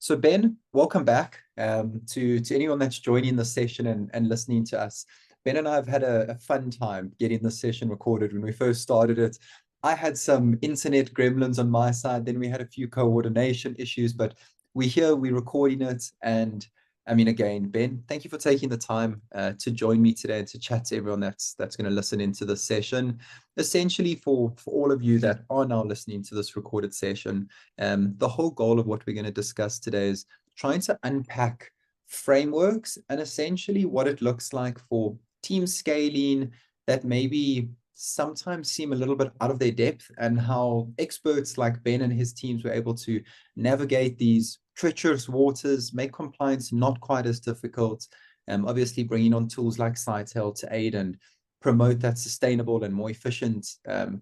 So Ben, welcome back to anyone that's joining the session and listening to us. Ben and I have had a fun time getting this session recorded. When we first started it, I had some internet gremlins on my side. Then we had a few coordination issues, but we're recording it. And I mean, again, Ben, thank you for taking the time to join me today and to chat to everyone that's going to listen into this session. Essentially, for all of you that are now listening to this recorded session, the whole goal of what we're going to discuss today is trying to unpack frameworks and essentially what it looks like for team scaling that maybe sometimes seem a little bit out of their depth, and how experts like Ben and his teams were able to navigate these treacherous waters, make compliance not quite as difficult, obviously bringing on tools like Scytale to aid and promote that sustainable and more efficient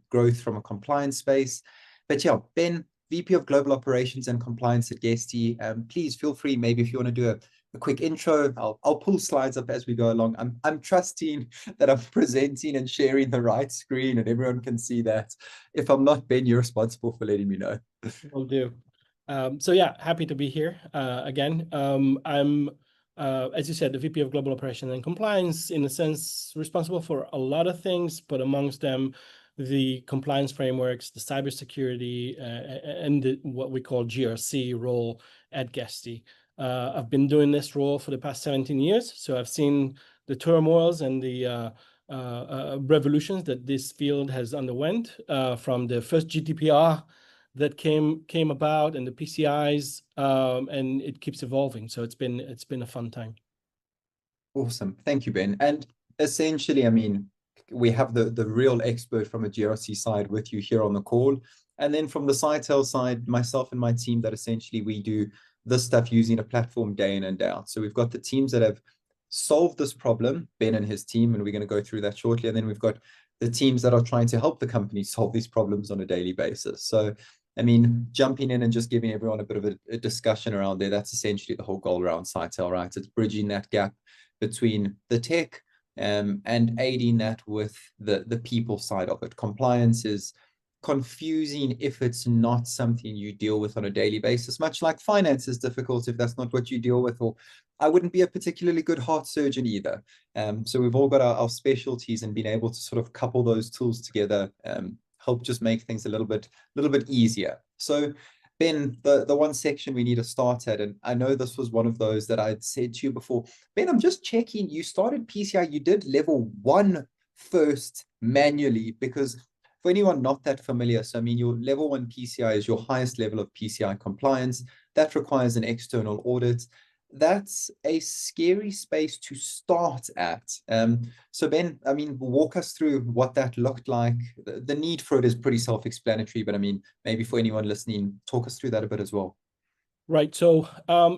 growth from a compliance space. But yeah, Ben, VP of Global Operations and Compliance at Guesty, please feel free, maybe if you want to do a quick intro, I'll pull slides up as we go along. I'm trusting that I'm presenting and sharing the right screen and everyone can see that. If I'm not, Ben, you're responsible for letting me know. Will do. So yeah, happy to be here again. I'm, as you said, the VP of Global Operations and Compliance, in a sense, responsible for a lot of things, but amongst them, the compliance frameworks, the cybersecurity, and what we call GRC role at Guesty. I've been doing this role for the past 17 years, so I've seen the turmoils and the revolutions that this field has underwent, from the first GDPR that came about and the PCIs, and it keeps evolving. So it's been a fun time. Awesome. Thank you, Ben. And essentially, I mean, we have the real expert from a GRC side with you here on the call. And then from the Scytale side, myself and my team, that essentially we do this stuff using a platform day in and day out. So we've got the teams that have solved this problem, Ben and his team, and we're going to go through that shortly. And then we've got the teams that are trying to help the company solve these problems on a daily basis. So, I mean, jumping in and just giving everyone a bit of a discussion around there, that's essentially the whole goal around Scytale, right? It's bridging that gap between the tech and aiding that with the people side of it. Compliance is confusing if it's not something you deal with on a daily basis, much like finance is difficult if that's not what you deal with, or I wouldn't be a particularly good heart surgeon either. So we've all got our specialties, and being able to sort of couple those tools together help just make things a little bit easier. So Ben, the one section we need to start at, and I know this was one of those that I'd said to you before, Ben, I'm just checking, you started PCI, you did level 1 first manually, because for anyone not that familiar, so I mean, your level 1 PCI is your highest level of PCI compliance. That requires an external audit. That's a scary space to start at. So Ben, I mean, walk us through what that looked like. The need for it is pretty self-explanatory, but I mean, maybe for anyone listening, talk us through that a bit as well. Right. So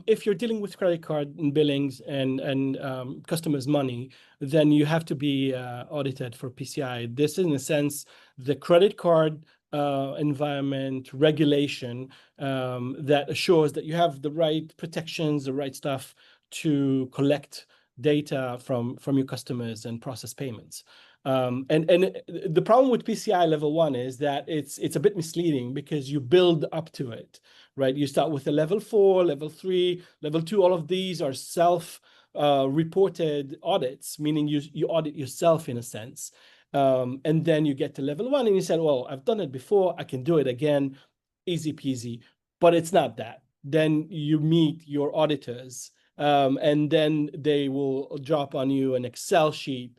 if you're dealing with credit card and billings and customers' money, then you have to be audited for PCI. This is, in a sense, the credit card environment regulation that assures that you have the right protections, the right stuff to collect data from your customers and process payments. And the problem with PCI level 1 is that it's a bit misleading, because you build up to it, right? You start with a level 4, level 3, level 2. All of these are self-reported audits, meaning you audit yourself in a sense. And then you get to level 1 and you said, well, I've done it before, I can do it again, easy peasy. But it's not that. Then you meet your auditors, and then they will drop on you an Excel sheet,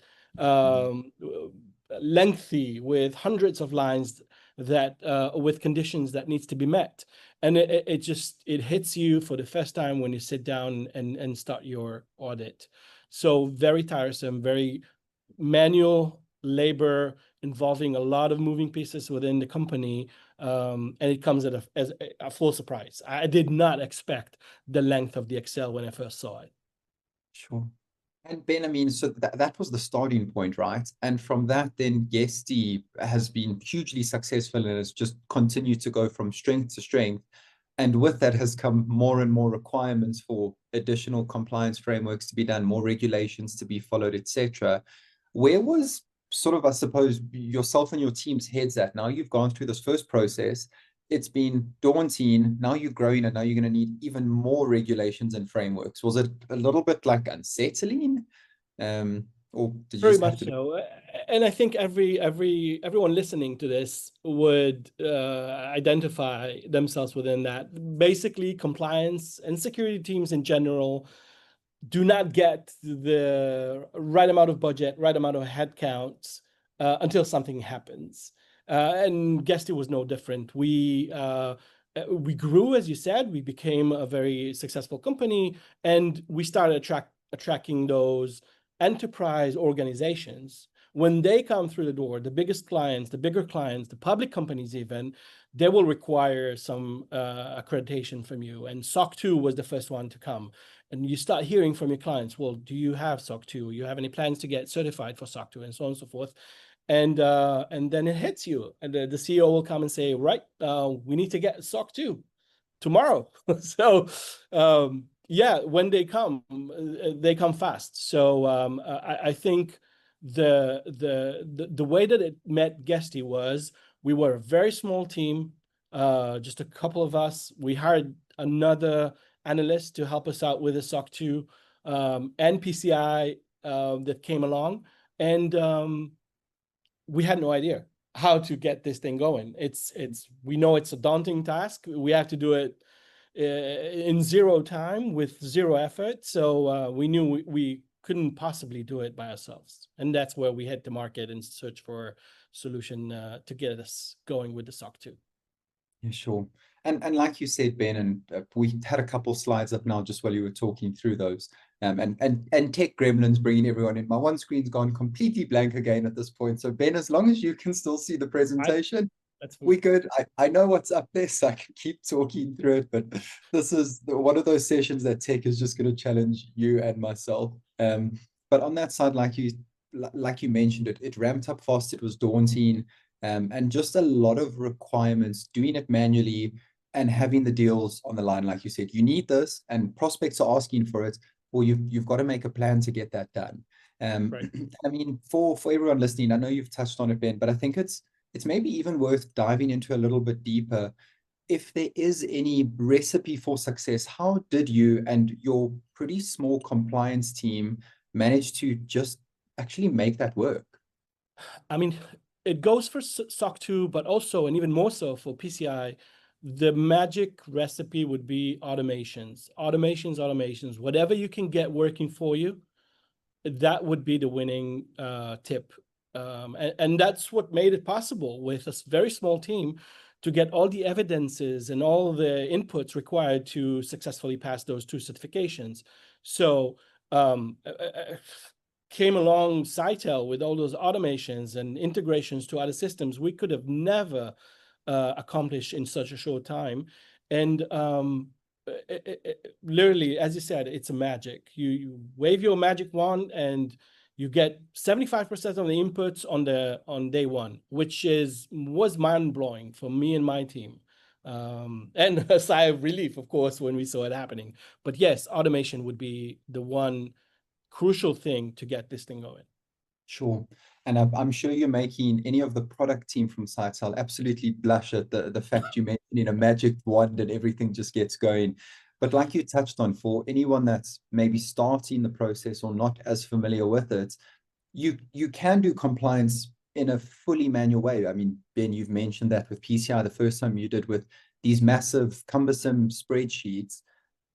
lengthy, with hundreds of lines that with conditions that needs to be met. And it hits you for the first time when you sit down and start your audit. So very tiresome, very manual labor, involving a lot of moving pieces within the company, and it comes as a full surprise. I did not expect the length of the Excel when I first saw it. Sure. And Ben, I mean, so that was the starting point, right? And from that, then Guesty has been hugely successful and has just continued to go from strength to strength. And with that has come more and more requirements for additional compliance frameworks to be done, more regulations to be followed, etc. Where was sort of, I suppose, yourself and your team's heads at? Now you've gone through this first process. it's been daunting. Now you're growing, and now you're going to need even more regulations and frameworks. Was it a little bit like unsettling? Or did you Very just have much to? so. And I think everyone listening to this would identify themselves within that. Basically, compliance and security teams in general do not get the right amount of budget, right amount of headcounts until something happens. And Guesty was no different. We grew, as you said. We became a very successful company, and we started attracting those enterprise organizations. When they come through the door, the biggest clients, the bigger clients, the public companies even, they will require some accreditation from you. And SOC 2 was the first one to come. And you start hearing from your clients, well, do you have SOC 2? You have any plans to get certified for SOC 2, and so on and so forth. And then it hits you, and the CEO will come and say, right, we need to get SOC 2 tomorrow. So yeah, when they come fast. So I think the way that it met Guesty was, we were a very small team, just a couple of us. We hired another analyst to help us out with the SOC 2 and PCI that came along, and we had no idea how to get this thing going. We know it's a daunting task. We have to do it in zero time with zero effort. So we knew we couldn't possibly do it by ourselves. And that's where we hit the market and search for a solution to get us going with the SOC 2. Yeah, sure. And like you said, Ben, and we had a couple slides up now just while you were talking through those. And tech gremlins bringing everyone in. My one screen's gone completely blank again at this point. So Ben, as long as you can still see the presentation, we good. I know what's up there, so I can keep talking through it. But this is one of those sessions that tech is just going to challenge you and myself. But on that side, like you mentioned, it ramped up fast. It was daunting. And just a lot of requirements, doing it manually and having the deals on the line. Like you said, you need this, and prospects are asking for it, or you've got to make a plan to get that done. Right. I mean, for everyone listening, I know you've touched on it, Ben, but I think it's maybe even worth diving into a little bit deeper. If there is any recipe for success, how did you and your pretty small compliance team manage to just actually make that work? I mean, it goes for SOC 2, but also, and even more so for PCI, the magic recipe would be automations. Whatever you can get working for you, that would be the winning tip. And that's what made it possible with a very small team to get all the evidences and all the inputs required to successfully pass those 2 certifications. So came along Scytale with all those automations and integrations to other systems we could have never accomplished in such a short time. And literally, as you said, it's a magic. You wave your magic wand and you get 75% of the inputs on day one, which was mind-blowing for me and my team. And a sigh of relief, of course, when we saw it happening. But yes, automation would be the one crucial thing to get this thing going. Sure. And I'm sure you're making any of the product team from Scytale absolutely blush at the fact you mentioned a magic wand and everything just gets going. But like you touched on, for anyone that's maybe starting the process or not as familiar with it, you can do compliance in a fully manual way. I mean, Ben, you've mentioned that with PCI the first time you did with these massive cumbersome spreadsheets,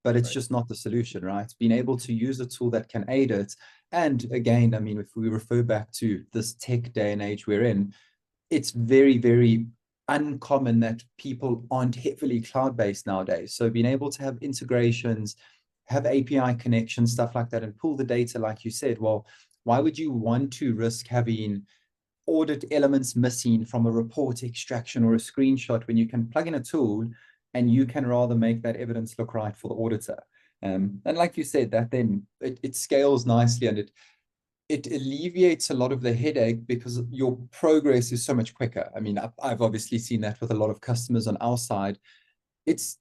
but it's just not the solution, right? Being able to use a tool that can aid it. And again, I mean, if we refer back to this tech day and age we're in, it's very, very uncommon that people aren't heavily cloud-based nowadays. So being able to have integrations, have API connections, stuff like that, and pull the data, like you said, well, why would you want to risk having audit elements missing from a report extraction or a screenshot when you can plug in a tool and you can rather make that evidence look right for the auditor? And like you said, that then it scales nicely, and it alleviates a lot of the headache because your progress is so much quicker. I mean, I've obviously seen that with a lot of customers on our side. It's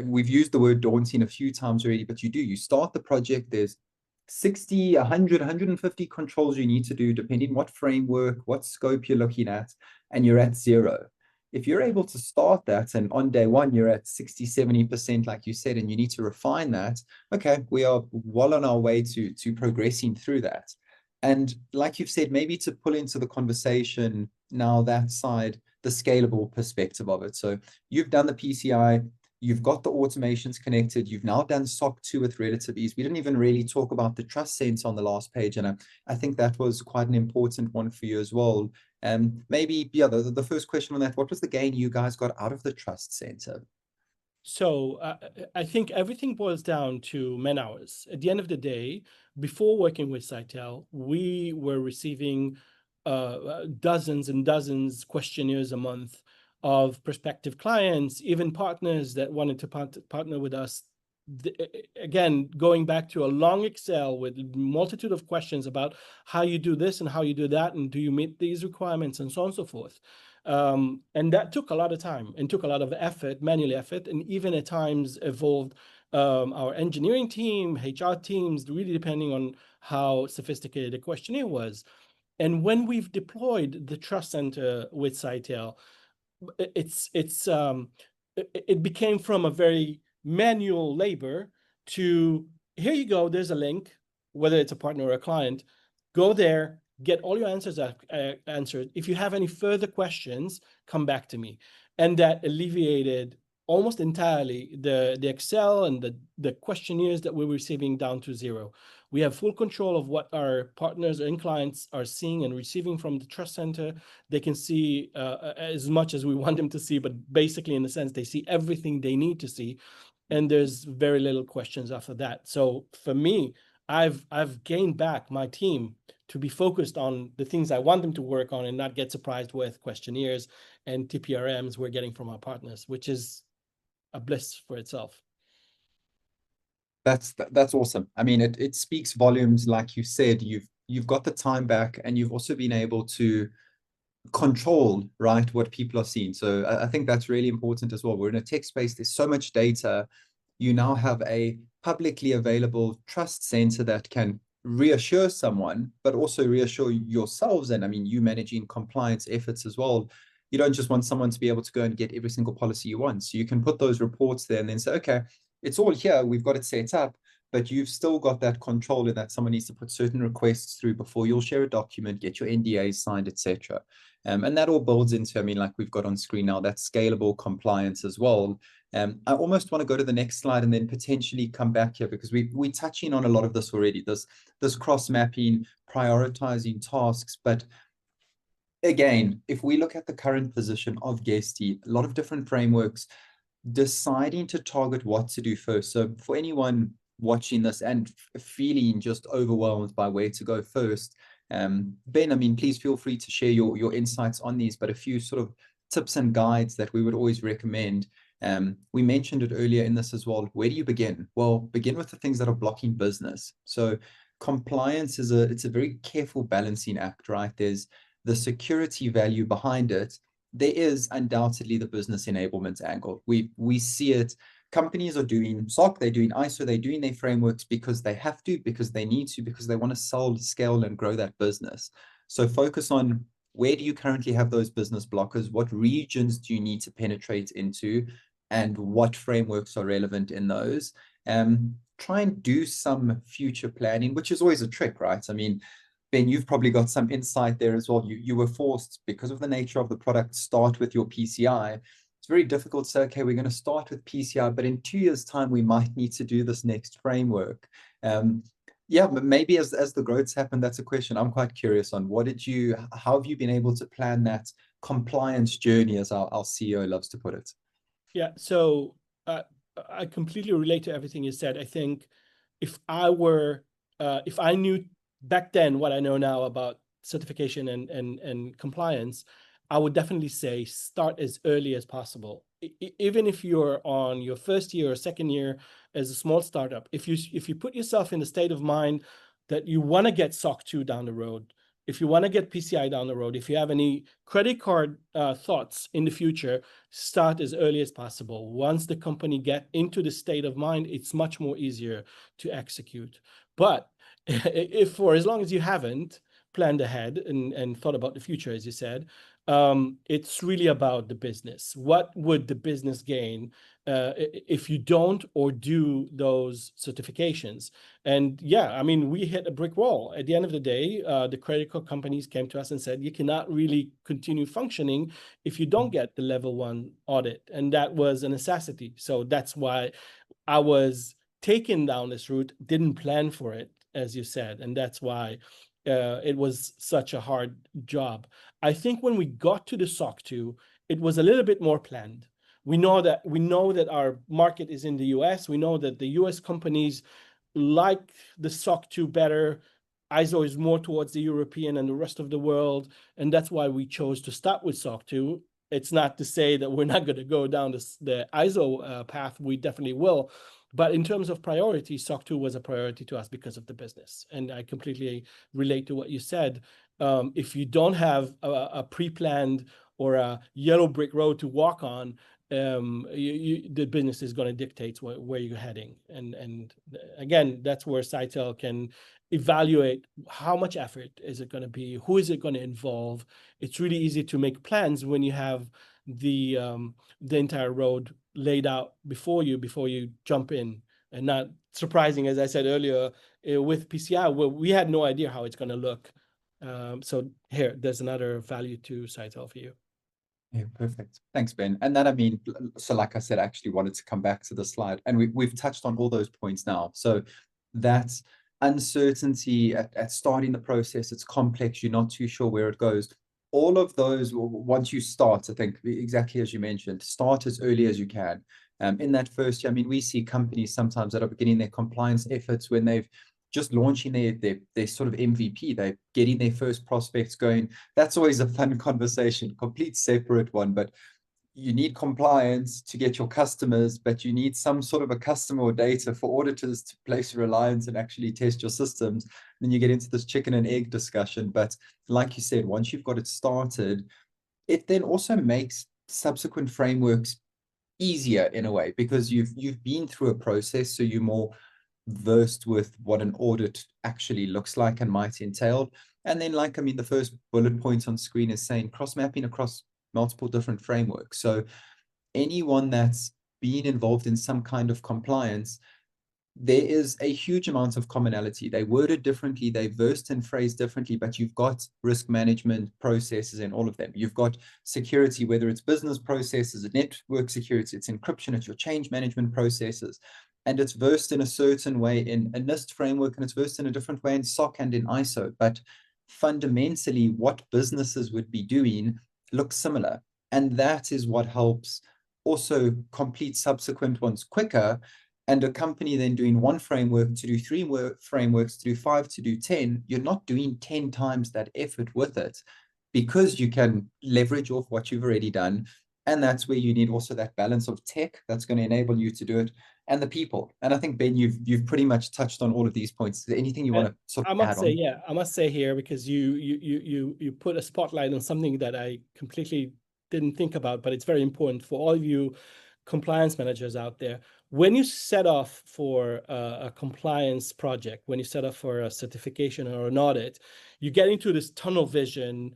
we've used the word daunting a few times already, but you start the project, there's 60, 100, 150 controls you need to do, depending what framework, what scope you're looking at, and you're at zero. if you're able to start that and on day one you're at 60, 70%, like you said, and you need to refine that, okay, we are well on our way to progressing through that. And like you've said, maybe to pull into the conversation now that side, the scalable perspective of it. So you've done the PCI, you've got the automations connected, you've now done SOC 2 with relative ease. We didn't even really talk about the trust center on the last page, and I think that was quite an important one for you as well. Maybe, yeah, the first question on that, what was the gain you guys got out of the trust center? So I think everything boils down to man hours. At the end of the day, before working with Scytale, we were receiving dozens and dozens questionnaires a month of prospective clients, even partners that wanted to partner with us. Again, going back to a long Excel with a multitude of questions about how you do this and how you do that, and do you meet these requirements, and so on and so forth. And that took a lot of time and took a lot of effort, manual effort, and even at times evolved our engineering team, HR teams, really depending on how sophisticated the questionnaire was. And when we've deployed the Trust Center with Scytale, it became from a very manual labor to, here you go, there's a link, whether it's a partner or a client, go there, get all your answers answered. If you have any further questions, come back to me. And that alleviated almost entirely the Excel and the questionnaires that we were receiving down to zero. We have full control of what our partners and clients are seeing and receiving from the Trust Center. They can see as much as we want them to see, but basically, in a sense, they see everything they need to see. And there's very little questions after that. So for me, I've gained back my team to be focused on the things I want them to work on and not get surprised with questionnaires and TPRMs we're getting from our partners, which is a bliss for itself. That's awesome. I mean, it speaks volumes. Like you said, you've got the time back, and you've also been able to control, right, what people are seeing. So I think that's really important as well. We're in a tech space, there's so much data. You now have a publicly available trust center that can reassure someone, but also reassure yourselves. And I mean, you managing compliance efforts as well. You don't just want someone to be able to go and get every single policy you want. So you can put those reports there and then say, okay, it's all here, we've got it set up, but you've still got that control in that someone needs to put certain requests through before you'll share a document, get your NDAs signed, etc. And that all builds into, I mean, like we've got on screen now, that scalable compliance as well. I almost want to go to the next slide and then potentially come back here, because we're touching on a lot of this already, this cross-mapping, prioritizing tasks. But again, if we look at the current position of Guesty, a lot of different frameworks, deciding to target what to do first. So for anyone watching this and feeling just overwhelmed by where to go first, Ben, I mean, please feel free to share your insights on these, but a few sort of tips and guides that we would always recommend. We mentioned it earlier in this as well. Where do you begin? Well, begin with the things that are blocking business. So compliance it's a very careful balancing act, right? There's the security value behind it. There is undoubtedly the business enablement angle. We see it. Companies are doing SOC, they're doing ISO, they're doing their frameworks because they have to, because they need to, because they want to sell, scale, and grow that business. So focus on, where do you currently have those business blockers? What regions do you need to penetrate into? And what frameworks are relevant in those? Try and do some future planning, which is always a trick, right? I mean, Ben, you've probably got some insight there as well. You were forced, because of the nature of the product, start with your PCI. It's very difficult to say, okay, we're going to start with PCI, but in 2 years' time, we might need to do this next framework. Yeah, but maybe as the growths happen, that's a question I'm quite curious on. How have you been able to plan that compliance journey, as our CEO loves to put it? Yeah, so I completely relate to everything you said. I think if I knew back then what I know now about certification and compliance, I would definitely say start as early as possible. Even if you're on your first year or second year as a small startup, if you put yourself in the state of mind that you want to get SOC 2 down the road, if you want to get PCI down the road, if you have any credit card thoughts in the future, start as early as possible. Once the company get into the state of mind, it's much more easier to execute. But if for as long as you haven't planned ahead and thought about the future, as you said, It's really about the business. What would the business gain if you don't or do those certifications? And yeah, I mean, we hit a brick wall. At the end of the day, the credit card companies came to us and said, you cannot really continue functioning if you don't get the level 1 audit. And that was a necessity. So that's why I was taken down this route, didn't plan for it, as you said. And that's why it was such a hard job. I think when we got to the SOC 2, it was a little bit more planned. We know that our market is in the US. We know that the US companies like the SOC 2 better. ISO is more towards the European and the rest of the world. And that's why we chose to start with SOC 2. It's not to say that we're not going to go down the ISO path. We definitely will. But in terms of priority, SOC 2 was a priority to us because of the business. And I completely relate to what you said. If you don't have a pre-planned or a yellow brick road to walk on, the business is going to dictate where you're heading. And again, that's where Scytale can evaluate how much effort is it going to be, who is it going to involve. It's really easy to make plans when you have the entire road laid out before you jump in. And not surprising, as I said earlier, with PCI, well, we had no idea how it's going to look. So here, there's another value to Scytale for you. Yeah, perfect. Thanks, Ben. And then, I mean, so like I said, I actually wanted to come back to the slide, and we've touched on all those points now. So that's uncertainty at starting the process. It's complex. You're not too sure where it goes. All of those, once you start, I think exactly as you mentioned, start as early as you can. In that first year, I mean, we see companies sometimes that are beginning their compliance efforts when they've just launching their sort of MVP, they're getting their first prospects going. That's always a fun conversation, complete separate one, but you need compliance to get your customers, but you need some sort of a customer or data for auditors to place reliance and actually test your systems. Then you get into this chicken and egg discussion. But like you said, once you've got it started, it then also makes subsequent frameworks easier in a way, because you've been through a process, so you're more versed with what an audit actually looks like and might entail. And then, like, I mean, the first bullet point on screen is saying cross-mapping across multiple different frameworks. So anyone that's been involved in some kind of compliance, there is a huge amount of commonality. They word it differently, they versed and phrased differently, but you've got risk management processes in all of them. You've got security, whether it's business processes, network security, it's encryption, it's your change management processes. And it's versed in a certain way in a NIST framework, and it's versed in a different way in SOC and in ISO. But fundamentally, what businesses would be doing looks similar. And that is what helps also complete subsequent ones quicker. And a company then doing one framework to do 3 frameworks, to do 5, to do 10, you're not doing 10 times that effort with it, because you can leverage off what you've already done. And that's where you need also that balance of tech that's going to enable you to do it, and the people. And I think, Ben, you've pretty much touched on all of these points. Is there anything you want to sort of add on? Yeah, I must say here, because you put a spotlight on something that I completely didn't think about, but it's very important for all of you compliance managers out there. When you set off for a compliance project, when you set off for a certification or an audit, you get into this tunnel vision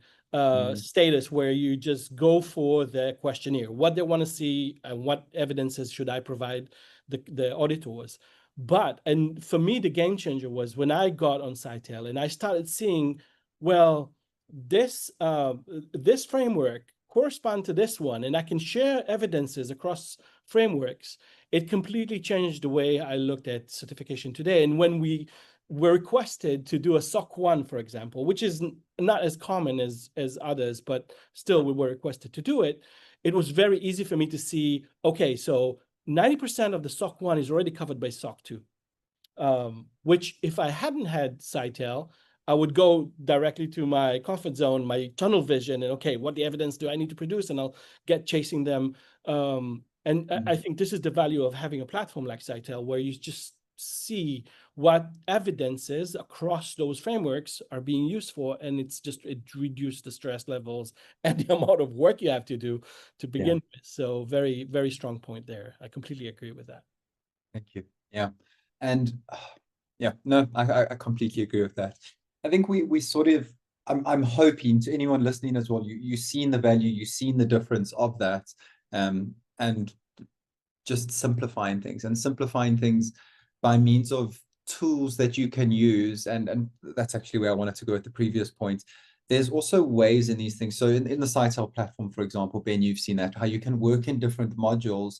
status where you just go for the questionnaire, what they want to see and what evidences should I provide the auditors. But, and for me, the game changer was when I got on Scytale and I started seeing, well, this framework correspond to this one, and I can share evidences across frameworks. It completely changed the way I looked at certification today. And when we were requested to do a SOC 1, for example, which is not as common as others, but still we were requested to do it, it was very easy for me to see, okay, so 90% of the SOC 1 is already covered by SOC 2, which if I hadn't had Scytale, I would go directly to my comfort zone, my tunnel vision, and okay, what the evidence do I need to produce? And I'll get chasing them. I think this is the value of having a platform like Scytale, where you just see what evidences across those frameworks are being used for, and it reduces the stress levels and the amount of work you have to do to begin with. So very, very strong point there. I completely agree with that. Thank you. Yeah. And yeah, no, I completely agree with that. I think we sort of I'm hoping to anyone listening as well, you've seen the value, you've seen the difference of that, and just simplifying things by means of tools that you can use. And that's actually where I wanted to go at the previous point. There's also ways in these things. So in the Scytale platform, for example, Ben, you've seen that, how you can work in different modules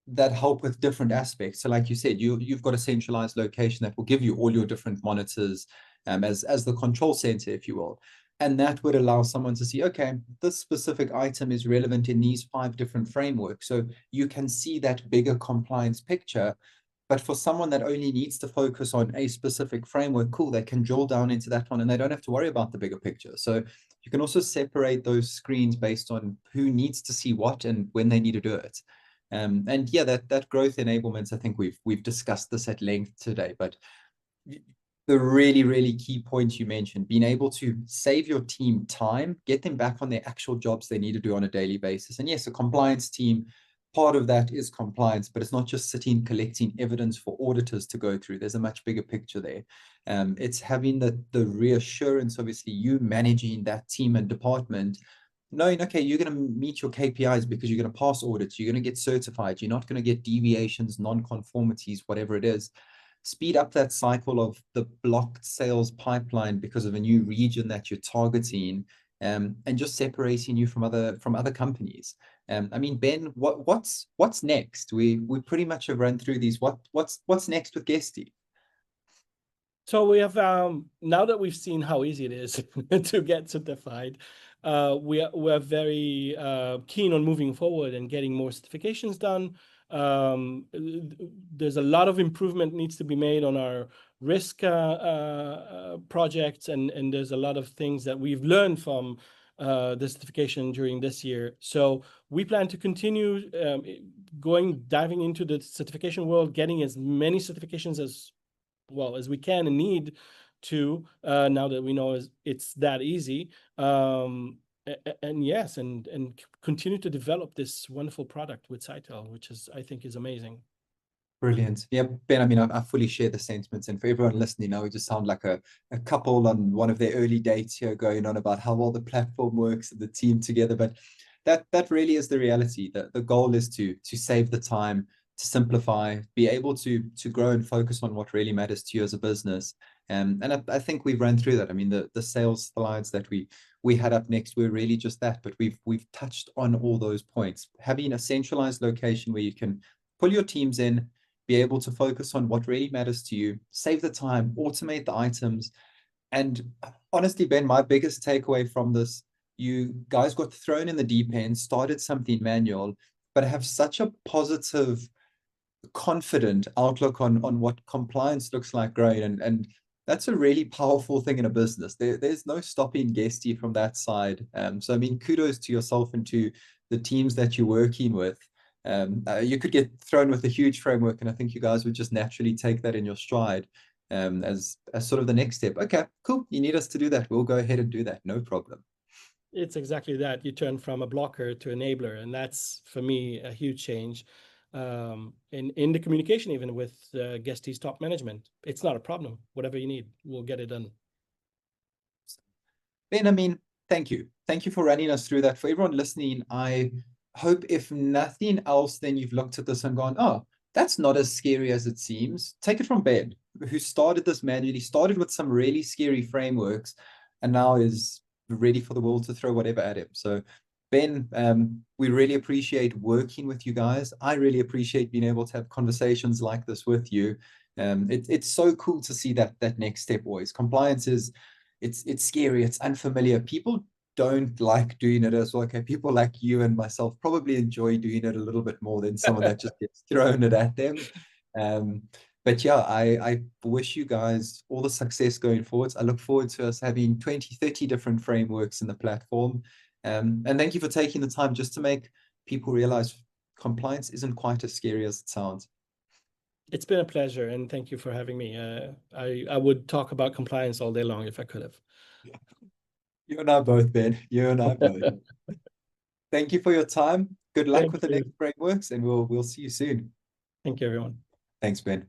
that help with different aspects. So like you said, you've got a centralized location that will give you all your different monitors, as the control center, if you will. And that would allow someone to see, okay, this specific item is relevant in these 5 different frameworks. So you can see that bigger compliance picture. But for someone that only needs to focus on a specific framework, cool, they can drill down into that one and they don't have to worry about the bigger picture. So you can also separate those screens based on who needs to see what and when they need to do it. And yeah, that growth enablement, I think we've discussed this at length today, but the really key points you mentioned, being able to save your team time, get them back on their actual jobs they need to do on a daily basis. And yes, a compliance team, part of that is compliance, but it's not just sitting collecting evidence for auditors to go through. There's a much bigger picture there. It's having the reassurance, obviously, you managing that team and department, knowing, okay, you're going to meet your KPIs because you're going to pass audits, you're going to get certified, you're not going to get deviations, non-conformities, whatever it is. Speed up that cycle of the blocked sales pipeline because of a new region that you're targeting, and just separating you from other companies. I mean, Ben, what's next? We pretty much have run through these. What's next with Guesty? So we have now that we've seen how easy it is to get certified, we're very keen on moving forward and getting more certifications done. There's a lot of improvement needs to be made on our risk projects, and there's a lot of things that we've learned from the certification during this year. So we plan to continue diving into the certification world, getting as many certifications as well as we can and need to, now that we know it's that easy. And yes, and continue to develop this wonderful product with Scytale, which I think is amazing. Brilliant. Yeah, Ben, I mean, I fully share the sentiments. And for everyone listening now, we just sound like a couple on one of their early dates here, going on about how well the platform works and the team together. But that really is the reality. The goal is to save the time, to simplify, be able to grow and focus on what really matters to you as a business. And I think we've run through that. I mean, the sales slides that we had up next were really just that, but we've touched on all those points. Having a centralized location where you can pull your teams in, be able to focus on what really matters to you, save the time, automate the items. And honestly, Ben, my biggest takeaway from this, you guys got thrown in the deep end, started something manual, but have such a positive, confident outlook on what compliance looks like growing. And that's a really powerful thing in a business. There's no stopping Guesty from that side. So I mean, kudos to yourself and to the teams that you're working with. You could get thrown with a huge framework, and I think you guys would just naturally take that in your stride, as sort of the next step. Okay, cool. You need us to do that. We'll go ahead and do that. No problem. It's exactly that. You turn from a blocker to enabler, and that's, for me, a huge change. In the communication, even with Guesty's top management, it's not a problem. Whatever you need, we'll get it done. Ben, I mean, thank you. Thank you for running us through that. For everyone listening, I hope if nothing else, then you've looked at this and gone, oh, that's not as scary as it seems. Take it from Ben, who started this manually, started with some really scary frameworks, and now is ready for the world to throw whatever at him. So Ben, we really appreciate working with you guys. I really appreciate being able to have conversations like this with you. It's so cool to see that next step always. Compliance is, it's scary, it's unfamiliar. People don't like doing it as well. Okay, people like you and myself probably enjoy doing it a little bit more than someone that just gets thrown it at them. But yeah, I wish you guys all the success going forwards. I look forward to us having 20, 30 different frameworks in the platform. And thank you for taking the time just to make people realize compliance isn't quite as scary as it sounds. It's been a pleasure, and thank you for having me. I would talk about compliance all day long if I could have. You and I both, Ben. You and I both. Thank you for your time. Good luck Thank with the you. next frameworks, and we'll see you soon. Thank you, everyone. Thanks, Ben.